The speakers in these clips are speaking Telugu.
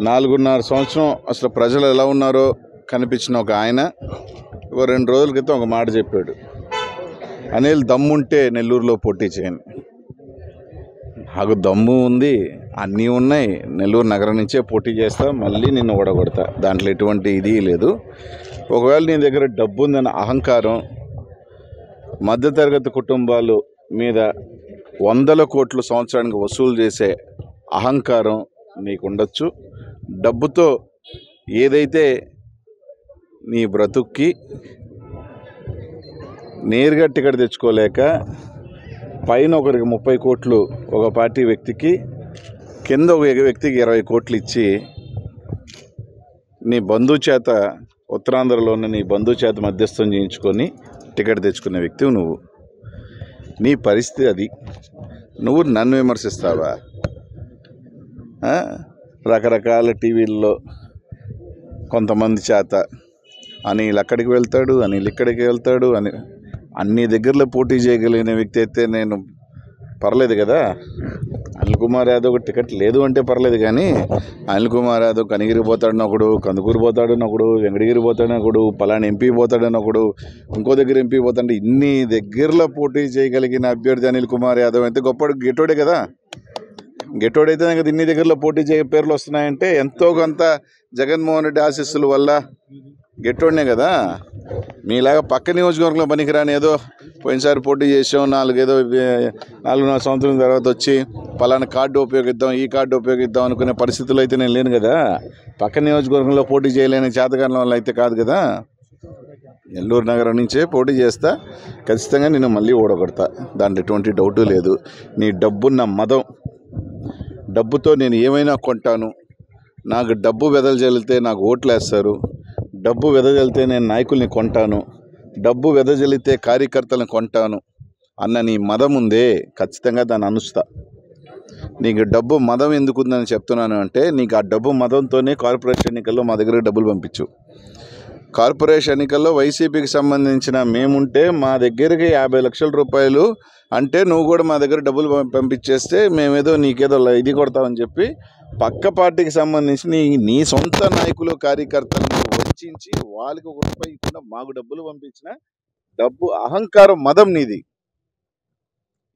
4.5 సంవత్సరం అసలు ప్రజలు ఎలా ఉన్నారో కనిపించిన ఒక ఆయన 2 రోజుల క్రితం ఒక మాట చెప్పాడు. అనిల్ దమ్ముంటే నెల్లూరులో పోటీ చేయండి. నాకు దమ్ము ఉంది, అన్నీ ఉన్నాయి. నెల్లూరు నగరం నుంచే పోటీ చేస్తా, మళ్ళీ నిన్ను ఓడగొడతా. దాంట్లో ఎటువంటి ఇది లేదు. ఒకవేళ నీ దగ్గర డబ్బు ఉందన్న అహంకారం, మధ్యతరగతి కుటుంబాలు మీద 100 కోట్లు సంవత్సరానికి వసూలు చేసే అహంకారం నీకు ఉండొచ్చు. డబ్బుతో ఏదైతే నీ బ్రతుక్కి నేరుగా టికెట్ తెచ్చుకోలేక పైన ఒకరికి 30 కోట్లు ఒక పార్టీ వ్యక్తికి, కింద ఒక వ్యక్తికి 20 కోట్లు ఇచ్చి నీ బంధువు చేత, ఉత్తరాంధ్రలో ఉన్న నీ బంధువు చేత మధ్యస్థం చేయించుకొని టికెట్ తెచ్చుకునే వ్యక్తివి నువ్వు. నీ పరిస్థితి అది. నువ్వు నన్ను విమర్శిస్తావా? రకరకాల టీవీల్లో కొంతమంది చేత అనిల్ అక్కడికి వెళ్తాడు, అనిల్ ఇక్కడికి వెళ్తాడు అని అన్ని దగ్గరలో పోటీ చేయగలిగిన వ్యక్తి అయితే నేను పర్లేదు కదా. అనిల్ కుమార్ యాదవ్ టికెట్ లేదు అంటే పర్లేదు, కానీ అనిల్ కుమార్ యాదవ్ కనిగిరి పోతాడని ఒకడు, కందుకూరు పోతాడని ఒకడు, వెంకటగిరి పోతాడని ఒకడు, పలానా ఎంపీ పోతాడని ఒకడు, ఇంకో దగ్గర ఎంపీ పోతాడంటే ఇన్ని దగ్గరలో పోటీ చేయగలిగిన అభ్యర్థి అనిల్ కుమార్ యాదవ్ అయితే గొప్ప గెటోడే కదా. గెటోడైతే కదా ఇన్ని దగ్గరలో పోటీ చేయ పేర్లు వస్తున్నాయంటే ఎంతో కొంత జగన్మోహన్ రెడ్డి ఆశీస్సుల వల్ల గెట్టోడినే కదా. మీలాగా పక్క నియోజకవర్గంలో పనికిరాని ఏదో పోయినసారి పోటీ చేసాం, 4.5 సంవత్సరం తర్వాత వచ్చి పలానా కార్డు ఉపయోగిద్దాం, ఈ కార్డు ఉపయోగిద్దాం అనుకునే పరిస్థితుల్లో అయితే నేను లేను కదా. పక్క నియోజకవర్గంలో పోటీ చేయలేని చేతకారణం వల్ల అయితే కాదు కదా. నెల్లూరు నగరం నుంచే పోటీ చేస్తా, ఖచ్చితంగా నేను మళ్ళీ ఓడగొడతా. దాంట్లో ఎటువంటి డౌటు లేదు. నీ డబ్బున్న మదం, డబ్బుతో నేను ఏమైనా కొంటాను, నాకు డబ్బు వెదజల్లితే నాకు ఓట్లు వేస్తారు, డబ్బు వెదజల్లితే నేను నాయకుల్ని కొంటాను, డబ్బు వెదజల్లితే కార్యకర్తలను కొంటాను అన్న నీ మదం ఉందే, ఖచ్చితంగా దాన్ని అనుస్తా. నీకు డబ్బు మదం ఎందుకుందని చెప్తున్నాను అంటే, నీకు ఆ డబ్బు మదంతోనే కార్పొరేషన్ ఎన్నికల్లో మా దగ్గర డబ్బులు పంపించు. కార్పొరేషన్ ఎన్నికల్లో వైసీపీకి సంబంధించిన మేముంటే మా దగ్గరికి 50 లక్షల రూపాయలు అంటే నువ్వు కూడా మా దగ్గర డబ్బులు పంపించేస్తే మేమేదో నీకేదో ఇది కొడతామని చెప్పి పక్క పార్టీకి సంబంధించి నీ సొంత నాయకులు కార్యకర్తలను వంచి వాళ్ళకి 1 రూపాయి ఇచ్చిన మాకు డబ్బులు పంపించిన డబ్బు అహంకారం మదం నీది.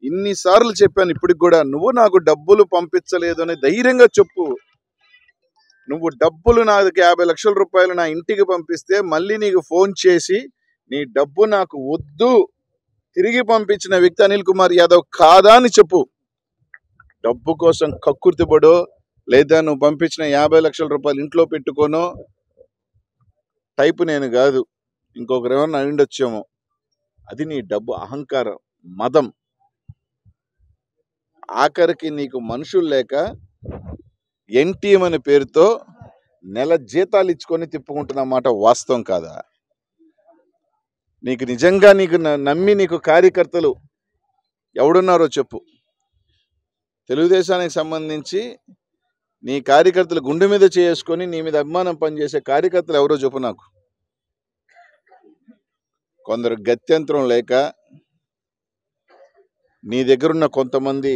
ఇన్నిసార్లు చెప్పాను, ఇప్పటికి కూడా నువ్వు నాకు డబ్బులు పంపించలేదు అని ధైర్యంగా చెప్పు. నువ్వు డబ్బులు నాకు 50 లక్షల రూపాయలు నా ఇంటికి పంపిస్తే మళ్ళీ నీకు ఫోన్ చేసి నీ డబ్బు నాకు వద్దు, తిరిగి పంపించిన వ్యక్తి అనిల్ కుమార్ యాదవ్ కాదా అని చెప్పు. డబ్బు కోసం కక్కుర్తిపడో లేదా నువ్వు పంపించిన 50 లక్షల రూపాయలు ఇంట్లో పెట్టుకోనో టైపు నేను కాదు, ఇంకొకరు ఏమన్నా అయిండొచ్చేమో. అది నీ డబ్బు అహంకారం మదం. ఆఖరికి నీకు మనుషులు లేక ఎన్టీఎం అనే పేరుతో నెల జీతాలు ఇచ్చుకొని తిప్పుకుంటున్నమాట వాస్తవం కాదా? నీకు నిజంగా నీకు నమ్మి నీకు కార్యకర్తలు ఎవడున్నారో చెప్పు. తెలుగుదేశానికి సంబంధించి నీ కార్యకర్తలు గుండె మీద చేసుకొని నీ మీద అభిమానం పనిచేసే కార్యకర్తలు ఎవరో చెప్పు నాకు. కొందరు గత్యంతరం లేక నీ దగ్గరున్న కొంతమంది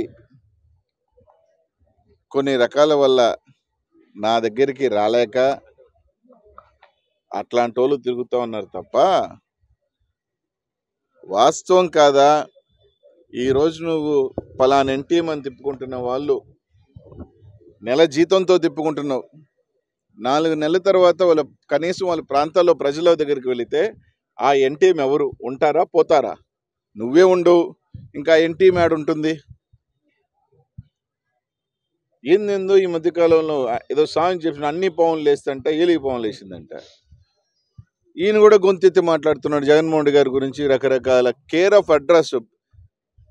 కొన్ని రకాల వల్ల నా దగ్గరికి రాలేక అట్లాంటి వాళ్ళు తిరుగుతూ ఉన్నారు తప్ప వాస్తవం కాదా? ఈరోజు నువ్వు పలానా ఎన్టీఎం అని తిప్పుకుంటున్న వాళ్ళు నెల జీతంతో తిప్పుకుంటున్నావు. 4 నెలల తర్వాత వాళ్ళ కనీసం వాళ్ళ ప్రాంతాల్లో ప్రజల దగ్గరికి వెళితే ఆ ఎన్టీఎం ఎవరు ఉంటారా పోతారా? నువ్వే ఉండు, ఇంకా ఎన్టీఎం యాడ్ ఉంటుంది. ఏందో ఈ మధ్యకాలంలో ఏదో సాంగ్ చెప్పిన అన్ని పవన్లు వేస్తంట, ఏలికి పవన్లు వేసిందంట. ఈయన కూడా గొంతెత్తి మాట్లాడుతున్నాడు జగన్మోహన్ రెడ్డి గారి గురించి రకరకాల కేర్ ఆఫ్ అడ్రస్.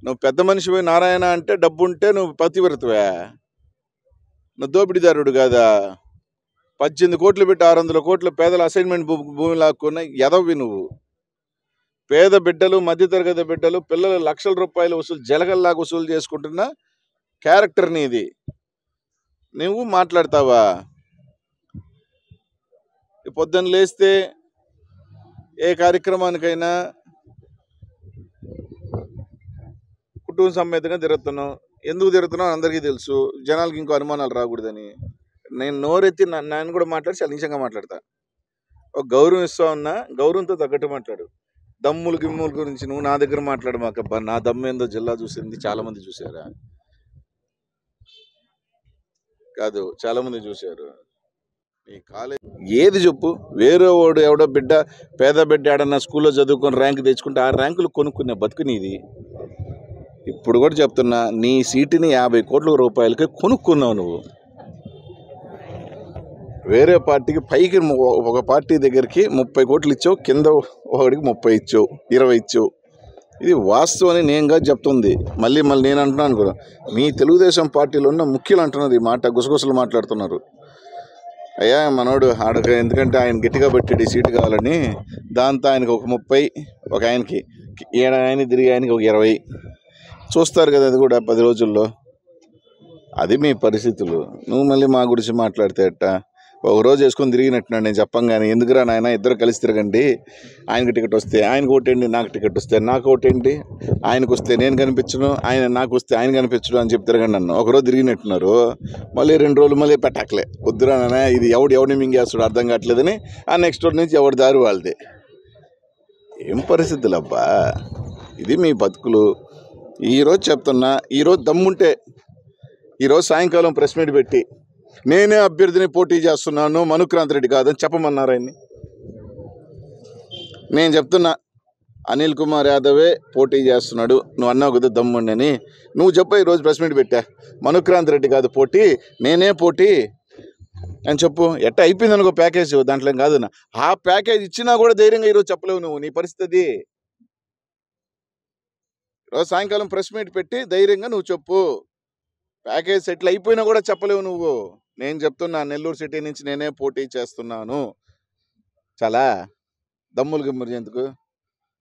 నువ్వు పెద్ద మనిషిపోయి నారాయణ అంటే డబ్బు ఉంటే నువ్వు పతివ్రతవే, నువ్వు దోపిడీదారుడు కాదా? 18 కోట్లు పెట్టి 600 కోట్ల పేదల అసైన్మెంట్ భూమి లాక్కున్న ఎదవి నువ్వు. పేద బిడ్డలు, మధ్యతరగతి బిడ్డలు, పిల్లలు లక్షల రూపాయలు జలగల్లాగా వసూలు చేసుకుంటున్న క్యారెక్టర్ నీది. నువ్వు మాట్లాడతావా? పొద్దున్న లేస్తే ఏ కార్యక్రమానికైనా కుటుంబ సమేతంగా తిరుగుతున్నావు. ఎందుకు తిరుగుతున్నావు అందరికీ తెలుసు, జనాలకి ఇంకో అనుమానాలు రాకూడదని. నేను నోరెత్తి నన్ను కూడా మాట్లాడి చాలా నీచంగా మాట్లాడతా. ఒక గౌరవం ఇస్తా ఉన్నా, గౌరవంతో తగ్గట్టు మాట్లాడు. దమ్ములు గిమ్ముల గురించి నువ్వు నా దగ్గర మాట్లాడు మాకబ్బా. నా దమ్ము ఏందో జిల్లా చూసింది చాలా మంది చూసారా? కాదు, చాలా మంది చూశారు. ఈ కాలేజ్ ఏది చెప్పు? వేరే వాడు ఎవడో బిడ్డ, పేద బిడ్డ ఆడన్నా స్కూల్లో చదువుకొని ర్యాంక్ తెచ్చుకుంటే ఆ ర్యాంకులు కొనుక్కునే బతుకు నీది. ఇప్పుడు కూడా చెప్తున్నా, నీ సీటుని 50 కోట్ల రూపాయలకి కొనుక్కున్నావు నువ్వు. వేరే పార్టీకి పైకి ఒక పార్టీ దగ్గరికి 30 కోట్లు ఇచ్చావు, కింద ఒకడికి 30 ఇచ్చావు, 20 ఇచ్చావు. ఇది వాస్తవం అని నేను చెప్తుంది. మళ్ళీ నేను అంటున్నాను కూడా, మీ తెలుగుదేశం పార్టీలో ఉన్న ముఖ్యులు అంటున్నారు ఈ మాట, గుసగుసలు మాట్లాడుతున్నారు. అయ్యా మనోడు ఆడక, ఎందుకంటే ఆయన గట్టిగా పెట్టాడు ఈ సీటు కావాలని, దాంతో ఆయనకు ఒక 30, ఒక ఆయనకి ఆయన తిరిగి ఆయనకి ఒక 20 చూస్తారు కదా. అది కూడా 10 రోజుల్లో. అది మీ పరిస్థితులు. నువ్వు మళ్ళీ మా గురించి మాట్లాడితే ఎట్టా? ఒక రోజు వేసుకొని తిరిగినట్టున్నాడు. నేను చెప్పంగానే, ఎందుకురా నాయన ఇద్దరు కలిసి తిరగండి, ఆయనకు టికెట్ వస్తే ఆయనకు ఓటేండి, నాకు టికెట్ వస్తే నాకు ఓటేండి, ఆయనకు వస్తే నేను కనిపించను, ఆయన నాకు వస్తే ఆయన కనిపించను అని చెప్పి తిరగండి నన్ను. ఒకరోజు తిరిగినట్టున్నారు, మళ్ళీ 2 రోజులు మళ్ళీ పెట్టకలే. వద్దురా నాయన, ఇది ఎవడిని మింగేస్తాడు అర్థం కావట్లేదని ఆ నెక్స్ట్ రోజు నుంచి ఎవరి దారి వాళ్ళది. ఏం పరిస్థితులు అబ్బా, ఇది మీ బతుకులు. ఈరోజు చెప్తున్నా, ఈరోజు దమ్ముంటే ఈరోజు సాయంకాలం ప్రెస్ మీట్ పెట్టి నేనే అభ్యర్థిని పోటీ చేస్తున్నాను, మనుక్రాంత్ రెడ్డి కాదని చెప్పమన్నారు ఆయన్ని. నేను చెప్తున్నా, అనిల్ కుమార్ యాదవే పోటీ చేస్తున్నాడు, నువ్వు అన్నావు కదా దమ్ముండని. నువ్వు చెప్పు, ఈరోజు ప్రెస్ మీట్ పెట్టా, మనుక్రాంత్ రెడ్డి కాదు పోటీ, నేనే పోటీ అని చెప్పు. ఎట్ట అయిపోయింది అనుకో ప్యాకేజ్, దాంట్లో ఏం కాదు. ఆ ప్యాకేజ్ ఇచ్చినా కూడా ధైర్యంగా ఈరోజు చెప్పలేవు నువ్వు. నీ పరిస్థితి ఈరోజు సాయంకాలం ప్రెస్ మీట్ పెట్టి ధైర్యంగా నువ్వు చెప్పు. ప్యాకేజ్ సెటిల్ అయిపోయినా కూడా చెప్పలేవు నువ్వు. నేను చెప్తున్నా, నెల్లూరు సిటీ నుంచి నేనే పోటీ చేస్తున్నాను. చాలా దమ్ములు గిమ్ములు ఎందుకు?